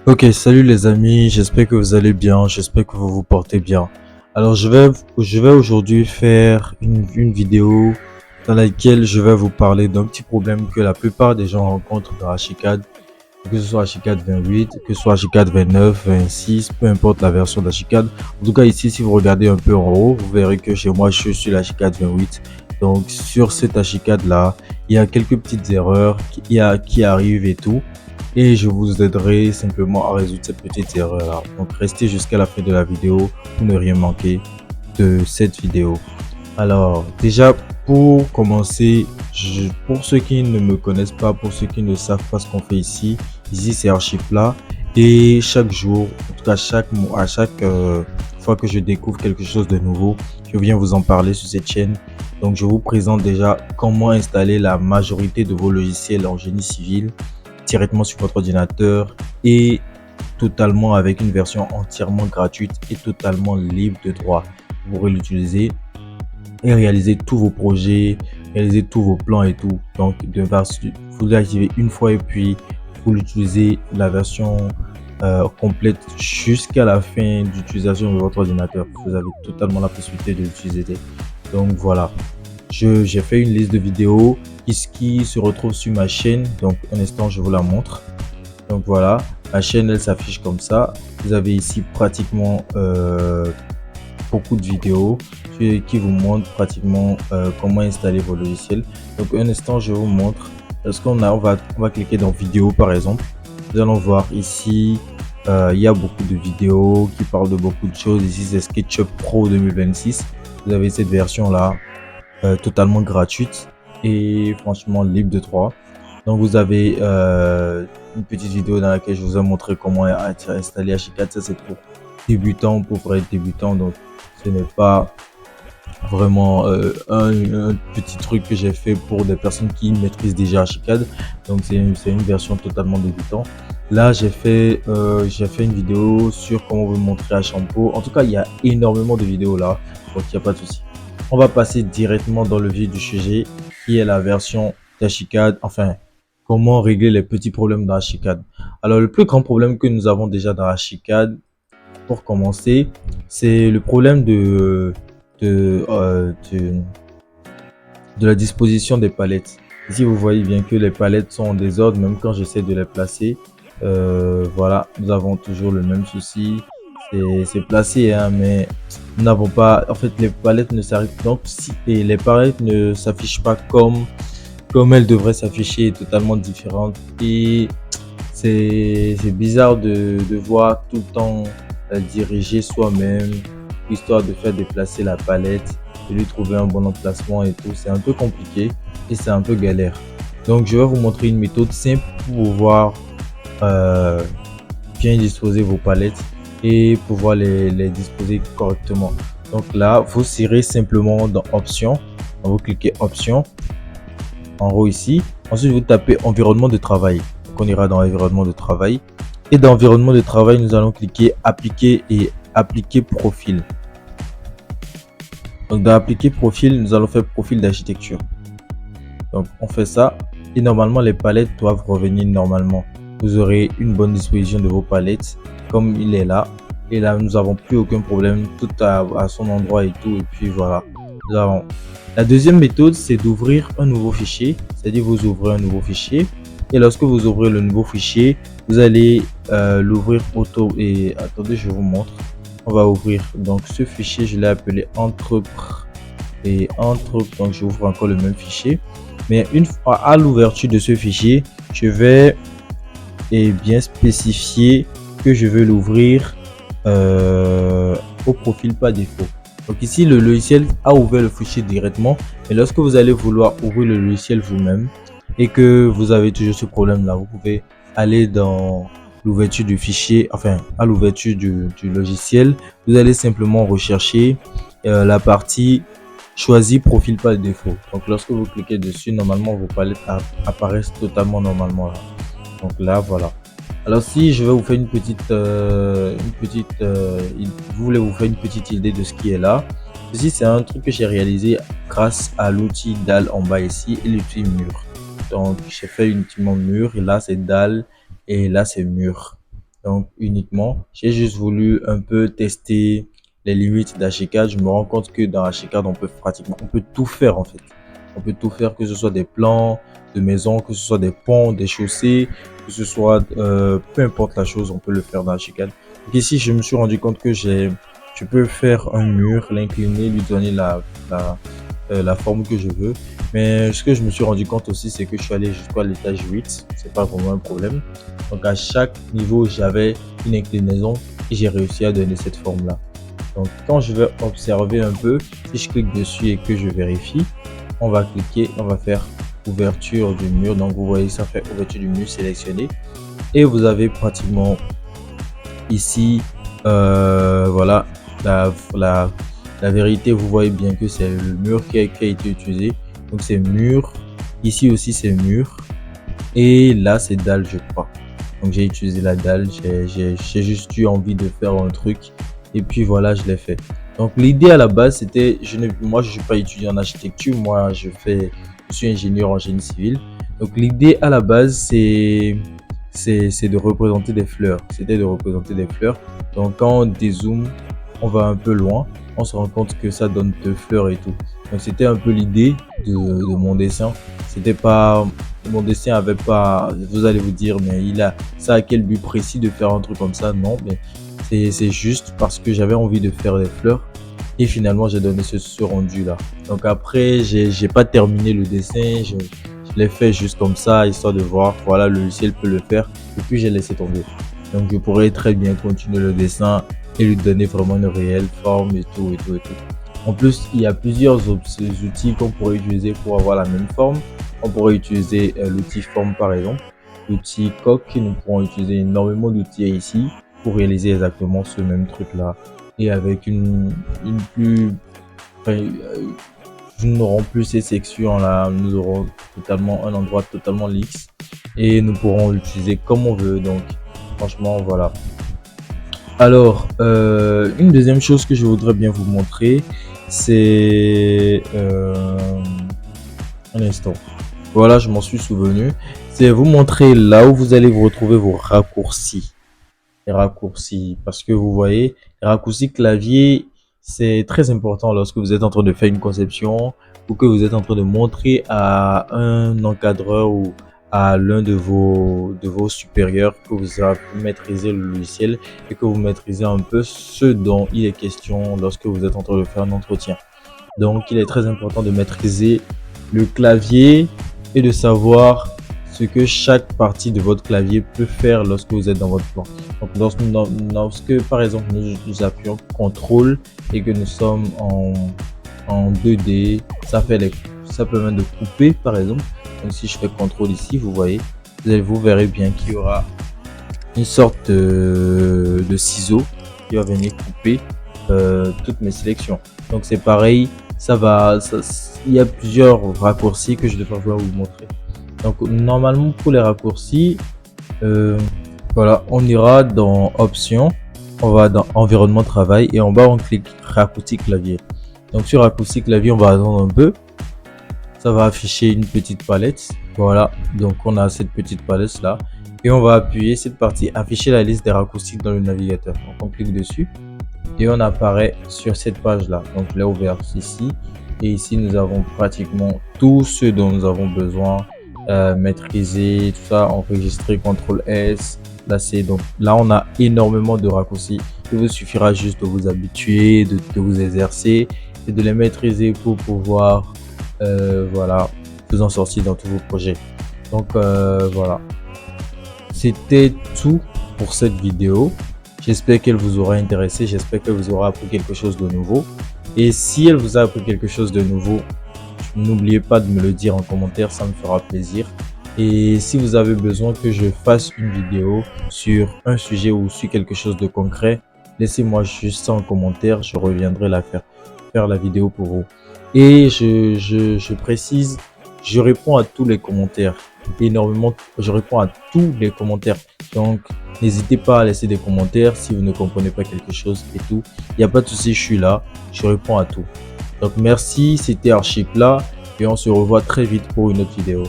Ok, salut les amis, j'espère que vous allez bien, j'espère que vous vous portez bien. Alors je vais aujourd'hui faire une vidéo dans laquelle je vais vous parler d'un petit problème que la plupart des gens rencontrent dans Archicad, que ce soit Archicad 28, que ce soit Archicad 29, 26, peu importe la version d'Archicad. En tout cas ici, si vous regardez un peu en haut, vous verrez que chez moi je suis l'Archicad 28. Donc sur cet Archicad là, il y a quelques petites erreurs qui arrivent et tout et je vous aiderai simplement à résoudre cette petite erreur-là. Donc restez jusqu'à la fin de la vidéo pour ne rien manquer de cette vidéo. Alors déjà pour commencer, pour ceux qui ne me connaissent pas, pour ceux qui ne savent pas ce qu'on fait ici c'est Archiplat et chaque jour, en tout cas chaque mois, à chaque fois que je découvre quelque chose de nouveau, je viens vous en parler sur cette chaîne. Donc je vous présente déjà comment installer la majorité de vos logiciels en génie civil directement sur votre ordinateur et totalement avec une version entièrement gratuite et totalement libre de droit. Vous pourrez l'utiliser et réaliser tous vos projets, réaliser tous vos plans et tout. Donc, vous l'activez une fois et puis vous l'utilisez la version complète jusqu'à la fin d'utilisation de votre ordinateur. Vous avez totalement la possibilité de l'utiliser. Donc voilà, j'ai fait une liste de vidéos qui se retrouve sur ma chaîne. Donc un instant, je vous la montre. Donc voilà, ma chaîne elle s'affiche comme ça. Vous avez ici pratiquement beaucoup de vidéos qui vous montrent pratiquement comment installer vos logiciels. Donc un instant, je vous montre. Lorsqu'on a, on va cliquer dans vidéo par exemple. Nous allons voir ici, il y a beaucoup de vidéos qui parlent de beaucoup de choses. Ici c'est SketchUp Pro 2026. Vous avez cette version là totalement gratuite et franchement libre de droit. Donc vous avez une petite vidéo dans laquelle je vous ai montré comment installer Archicad. Ça c'est pour débutants, pour vrais débutants. Donc ce n'est pas vraiment un petit truc que j'ai fait pour des personnes qui maîtrisent déjà Archicad. Donc c'est une version totalement débutant. Là j'ai fait une vidéo sur comment vous montrer à Shampoo. En tout cas il y a énormément de vidéos là, donc il n'y a pas de souci. On va passer directement dans le vif du sujet qui est la version d'Archicad, enfin comment régler les petits problèmes d'Archicad. Alors le plus grand problème que nous avons déjà dans Archicad, pour commencer, c'est le problème de, euh, de, de la disposition des palettes. Ici, vous voyez bien que les palettes sont en désordre, même quand j'essaie de les placer. Voilà, nous avons toujours le même souci. C'est placé, hein, mais nous n'avons pas. En fait, les palettes ne s'arrivent donc si et les palettes ne s'affichent pas comme elles devraient s'afficher, totalement différentes. Et c'est bizarre de devoir tout le temps diriger soi-même, histoire de faire déplacer la palette, de lui trouver un bon emplacement et tout. C'est un peu compliqué et c'est un peu galère. Donc je vais vous montrer une méthode simple pour pouvoir euh, bien disposer vos palettes et pouvoir les disposer correctement. Donc là, vous serrez simplement dans Options. Vous cliquez Options en haut ici. Ensuite, vous tapez Environnement de travail. Donc, on ira dans Environnement de travail. Et dans Environnement de travail, nous allons cliquer Appliquer et Appliquer profil. Donc, dans Appliquer profil, nous allons faire profil d'architecture. Donc, on fait ça. Et normalement, les palettes doivent revenir normalement. Vous aurez une bonne disposition de vos palettes comme il est là. Et là, nous n'avons plus aucun problème. Tout à son endroit et tout. Et puis voilà. Nous avons. La deuxième méthode, c'est d'ouvrir un nouveau fichier. C'est-à-dire, vous ouvrez un nouveau fichier. Et lorsque vous ouvrez le nouveau fichier, vous allez l'ouvrir auto. Et attendez, je vous montre. On va ouvrir. Donc, ce fichier, je l'ai appelé entre et entre. Donc, j'ouvre encore le même fichier. Mais une fois à l'ouverture de ce fichier, je vais bien spécifier que je veux l'ouvrir au profil par défaut. Donc ici, le logiciel a ouvert le fichier directement. Mais lorsque vous allez vouloir ouvrir le logiciel vous-même et que vous avez toujours ce problème-là, vous pouvez aller dans l'ouverture du fichier, enfin à l'ouverture du logiciel. Vous allez simplement rechercher la partie choisir profil par défaut. Donc lorsque vous cliquez dessus, normalement vos palettes apparaissent totalement normalement là. Donc là voilà. Alors si je vais vous faire vous voulez vous faire une petite idée de ce qui est là. Ceci c'est un truc que j'ai réalisé grâce à l'outil dalle en bas ici et l'outil mur. Donc j'ai fait uniquement mur et là c'est dalle et là c'est mur. Donc uniquement, j'ai juste voulu un peu tester les limites d'Archicad. Je me rends compte que dans Archicad, on peut tout faire en fait. On peut tout faire, que ce soit des plans de maison, que ce soit des ponts, des chaussées, que ce soit peu importe la chose, on peut le faire dans Archicad. Donc ici, je me suis rendu compte que je peux faire un mur, l'incliner, lui donner la forme que je veux. Mais ce que je me suis rendu compte aussi, c'est que je suis allé jusqu'à l'étage 8. C'est pas vraiment un problème. Donc à chaque niveau, j'avais une inclinaison et j'ai réussi à donner cette forme-là. Donc quand je vais observer un peu, si je clique dessus et que je vérifie, on va cliquer, on va faire ouverture du mur. Donc vous voyez, ça fait ouverture du mur sélectionné. Et vous avez pratiquement ici, voilà, la, la, la vérité, vous voyez bien que c'est le mur qui a été utilisé. Donc c'est mur, ici aussi c'est mur. Et là c'est dalle, je crois. Donc j'ai utilisé la dalle, j'ai juste eu envie de faire un truc. Et puis voilà, je l'ai fait. Donc l'idée à la base, c'était, moi je suis pas étudiant en architecture, moi je suis ingénieur en génie civil. Donc l'idée à la base, c'est de représenter des fleurs. C'était de représenter des fleurs. Donc quand on dézoome, on va un peu loin, on se rend compte que ça donne de fleurs et tout. Donc c'était un peu l'idée de mon dessin. C'était pas, mon dessin avait pas, vous allez vous dire, mais ça a quel but précis de faire un truc comme ça? Non, mais c'est juste parce que j'avais envie de faire des fleurs. Et finalement, j'ai donné ce rendu là. Donc après, j'ai pas terminé le dessin. Je l'ai fait juste comme ça, histoire de voir, voilà, le logiciel peut le faire. Et puis j'ai laissé tomber. Donc je pourrais très bien continuer le dessin et lui donner vraiment une réelle forme et tout, et tout, et tout. En plus, il y a plusieurs outils qu'on pourrait utiliser pour avoir la même forme. On pourrait utiliser l'outil forme par exemple, l'outil coque. Nous pourrons utiliser énormément d'outils ici pour réaliser exactement ce même truc là. Et avec une plus, enfin, nous n'aurons plus ces sections là, nous aurons totalement un endroit totalement lisse et nous pourrons l'utiliser comme on veut. Donc franchement voilà. Alors une deuxième chose que je voudrais bien vous montrer, c'est un instant, voilà, je m'en suis souvenu, c'est vous montrer là où vous allez vous retrouver vos raccourcis. Les raccourcis, parce que vous voyez, les raccourcis clavier, c'est très important lorsque vous êtes en train de faire une conception ou que vous êtes en train de montrer à un encadreur ou à l'un de vos supérieurs que vous avez maîtrisé le logiciel et que vous maîtrisez un peu ce dont il est question lorsque vous êtes en train de faire un entretien. Donc, il est très important de maîtriser le clavier et de savoir ce que chaque partie de votre clavier peut faire lorsque vous êtes dans votre plan. Donc, lorsque par exemple, nous appuyons CTRL et que nous sommes en 2D, ça permet de couper par exemple. Donc, si je fais CTRL ici, vous voyez, vous verrez bien qu'il y aura une sorte de ciseau qui va venir couper toutes mes sélections. Donc c'est pareil, il y a plusieurs raccourcis que je devrais vous montrer. Donc normalement pour les raccourcis, voilà, on ira dans options, on va dans environnement travail et en bas on clique raccourci clavier. Donc sur raccourci clavier, on va attendre un peu, ça va afficher une petite palette. Voilà, donc on a cette petite palette là et on va appuyer cette partie afficher la liste des raccourcis dans le navigateur. Donc on clique dessus et on apparaît sur cette page là. Donc là ouvert ici et ici nous avons pratiquement tout ce dont nous avons besoin, maîtriser tout ça, enregistrer, CTRL S. Là c'est donc là on a énormément de raccourcis. Il vous suffira juste de vous habituer, de vous exercer et de les maîtriser pour pouvoir voilà, vous en sortir dans tous vos projets. Donc voilà, c'était tout pour cette vidéo. J'espère qu'elle vous aura intéressé, j'espère que vous aurez appris quelque chose de nouveau. Et si elle vous a appris quelque chose de nouveau, n'oubliez pas de me le dire en commentaire, ça me fera plaisir. Et si vous avez besoin que je fasse une vidéo sur un sujet ou sur quelque chose de concret, laissez-moi juste ça en commentaire, je reviendrai faire la vidéo pour vous. Et je précise, je réponds à tous les commentaires, énormément, je réponds à tous les commentaires. Donc, n'hésitez pas à laisser des commentaires si vous ne comprenez pas quelque chose et tout. Il n'y a pas de souci, je suis là, je réponds à tout. Donc, merci, c'était Archiplat et on se revoit très vite pour une autre vidéo.